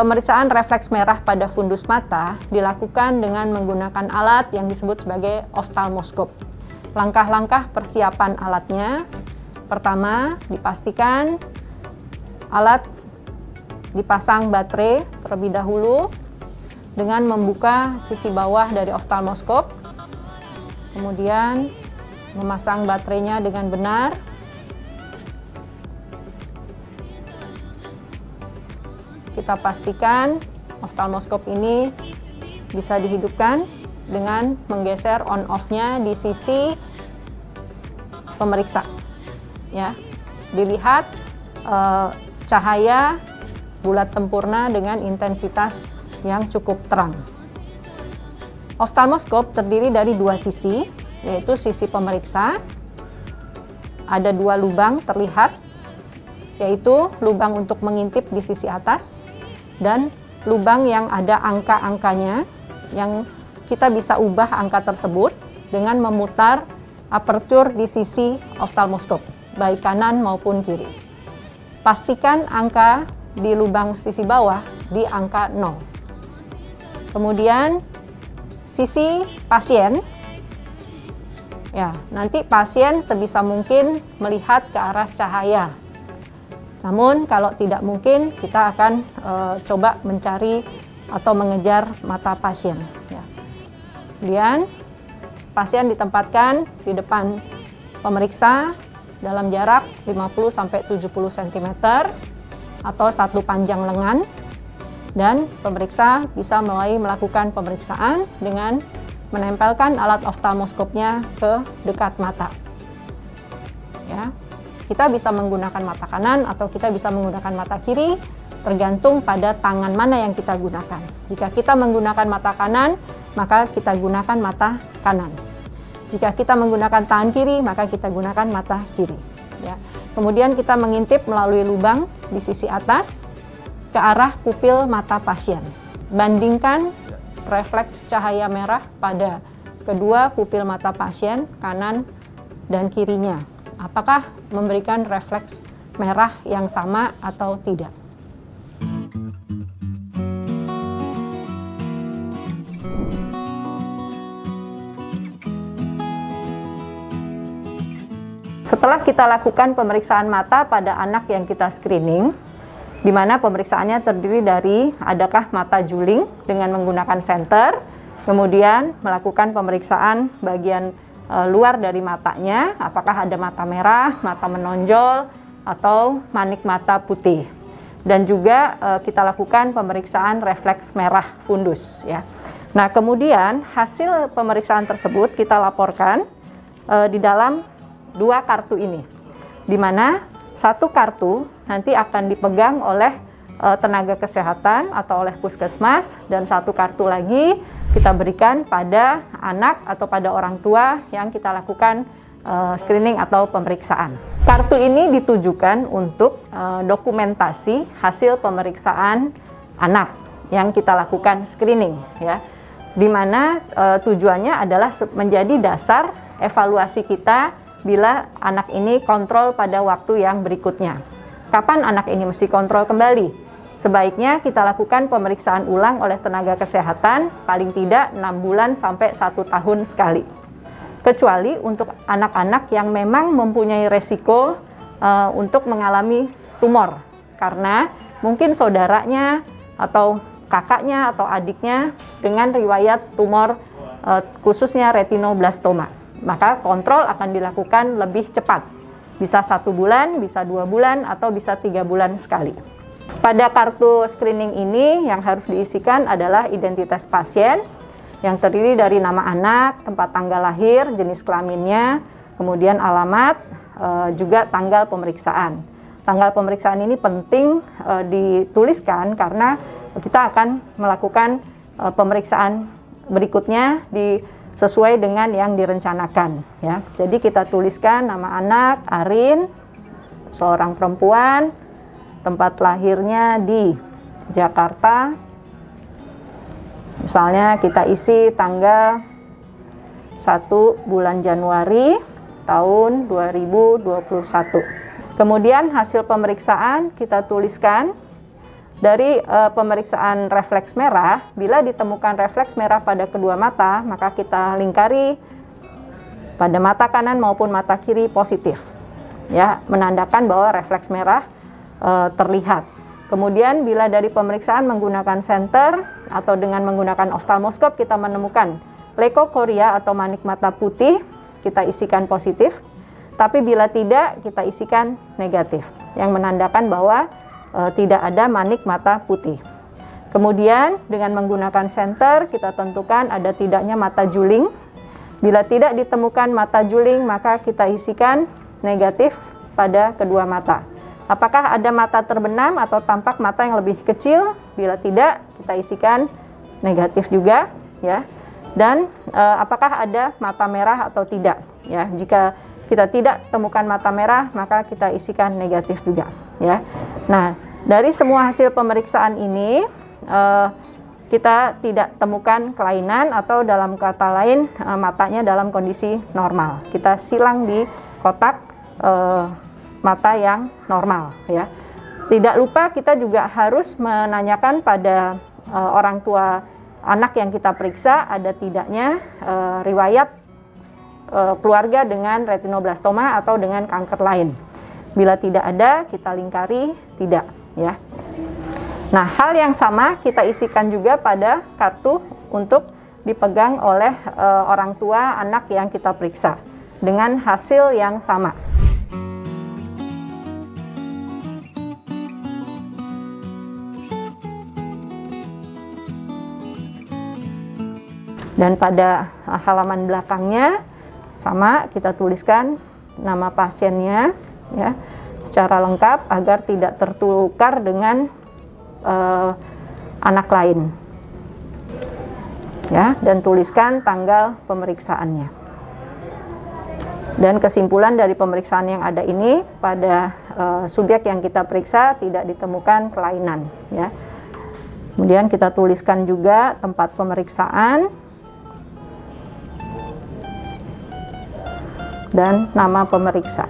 Pemeriksaan refleks merah pada fundus mata dilakukan dengan menggunakan alat yang disebut sebagai oftalmoskop. Langkah-langkah persiapan alatnya: pertama, dipastikan alat dipasang baterai terlebih dahulu dengan membuka sisi bawah dari oftalmoskop, kemudian memasang baterainya dengan benar. Kita pastikan oftalmoskop ini bisa dihidupkan dengan menggeser on-off-nya di sisi pemeriksa. Ya, dilihat cahaya bulat sempurna dengan intensitas yang cukup terang. Oftalmoskop terdiri dari dua sisi, yaitu sisi pemeriksa. Ada dua lubang terlihat, yaitu lubang untuk mengintip di sisi atas dan lubang yang ada angka-angkanya, yang kita bisa ubah angka tersebut dengan memutar aperture di sisi oftalmoskop, baik kanan maupun kiri. Pastikan angka di lubang sisi bawah di angka 0. Kemudian sisi pasien, ya, nanti pasien sebisa mungkin melihat ke arah cahaya. Namun kalau tidak mungkin, kita akan coba mencari atau mengejar mata pasien. Ya. Kemudian pasien ditempatkan di depan pemeriksa dalam jarak 50-70 cm atau satu panjang lengan, dan pemeriksa bisa mulai melakukan pemeriksaan dengan menempelkan alat oftalmoskopnya ke dekat mata. Ya. Kita bisa menggunakan mata kanan atau kita bisa menggunakan mata kiri, tergantung pada tangan mana yang kita gunakan. Jika kita menggunakan mata kanan, maka kita gunakan mata kanan. Jika kita menggunakan tangan kiri, maka kita gunakan mata kiri. Ya. Kemudian kita mengintip melalui lubang di sisi atas ke arah pupil mata pasien. Bandingkan refleks cahaya merah pada kedua pupil mata pasien, kanan dan kirinya. Apakah memberikan refleks merah yang sama atau tidak? Setelah kita lakukan pemeriksaan mata pada anak yang kita screening, di mana pemeriksaannya terdiri dari adakah mata juling dengan menggunakan senter, kemudian melakukan pemeriksaan bagian luar dari matanya, apakah ada mata merah, mata menonjol, atau manik mata putih. Dan juga kita lakukan pemeriksaan refleks merah fundus. Ya. Nah, kemudian hasil pemeriksaan tersebut kita laporkan di dalam dua kartu ini, di mana satu kartu nanti akan dipegang oleh tenaga kesehatan atau oleh puskesmas, dan satu kartu lagi kita berikan pada anak atau pada orang tua yang kita lakukan screening atau pemeriksaan. Kartu ini ditujukan untuk dokumentasi hasil pemeriksaan anak yang kita lakukan screening, ya, di mana tujuannya adalah menjadi dasar evaluasi kita bila anak ini kontrol pada waktu yang berikutnya. Kapan anak ini mesti kontrol kembali? Sebaiknya kita lakukan pemeriksaan ulang oleh tenaga kesehatan paling tidak 6 bulan sampai 1 tahun sekali. Kecuali untuk anak-anak yang memang mempunyai resiko untuk mengalami tumor, karena mungkin saudaranya atau kakaknya atau adiknya dengan riwayat tumor khususnya retinoblastoma. Maka kontrol akan dilakukan lebih cepat. Bisa 1 bulan, bisa 2 bulan, atau bisa 3 bulan sekali. Pada kartu screening ini yang harus diisikan adalah identitas pasien yang terdiri dari nama anak, tempat tanggal lahir, jenis kelaminnya, kemudian alamat, juga tanggal pemeriksaan. Tanggal pemeriksaan ini penting dituliskan karena kita akan melakukan pemeriksaan berikutnya sesuai dengan yang direncanakan. Ya. Jadi kita tuliskan nama anak, Arin, seorang perempuan, tempat lahirnya di Jakarta. Misalnya kita isi tanggal 1 bulan Januari tahun 2021. Kemudian hasil pemeriksaan kita tuliskan Dari pemeriksaan refleks merah, bila ditemukan refleks merah pada kedua mata, maka kita lingkari pada mata kanan maupun mata kiri positif, ya, menandakan bahwa refleks merah terlihat. Kemudian bila dari pemeriksaan menggunakan senter atau dengan menggunakan oftalmoskop kita menemukan leukokoria atau manik mata putih, kita isikan positif. Tapi bila tidak, kita isikan negatif, yang menandakan bahwa tidak ada manik mata putih. Kemudian dengan menggunakan senter kita tentukan ada tidaknya mata juling. Bila tidak ditemukan mata juling, maka kita isikan negatif pada kedua mata. Apakah ada mata terbenam atau tampak mata yang lebih kecil? Bila tidak, kita isikan negatif juga, ya. Dan apakah ada mata merah atau tidak? Ya, jika kita tidak temukan mata merah, maka kita isikan negatif juga, ya. Nah, dari semua hasil pemeriksaan ini kita tidak temukan kelainan atau dalam kata lain matanya dalam kondisi normal. Kita silang di kotak mata yang normal, ya. Tidak lupa kita juga harus menanyakan pada orang tua anak yang kita periksa ada tidaknya riwayat keluarga dengan retinoblastoma atau dengan kanker lain. Bila tidak ada, kita lingkari tidak, ya. Nah, hal yang sama kita isikan juga pada kartu untuk dipegang oleh orang tua anak yang kita periksa dengan hasil yang sama. Dan pada halaman belakangnya sama, kita tuliskan nama pasiennya, ya, secara lengkap agar tidak tertukar dengan anak lain, ya, dan tuliskan tanggal pemeriksaannya. Dan kesimpulan dari pemeriksaan yang ada ini, pada subjek yang kita periksa tidak ditemukan kelainan, ya. Kemudian kita tuliskan juga tempat pemeriksaan dan nama pemeriksa.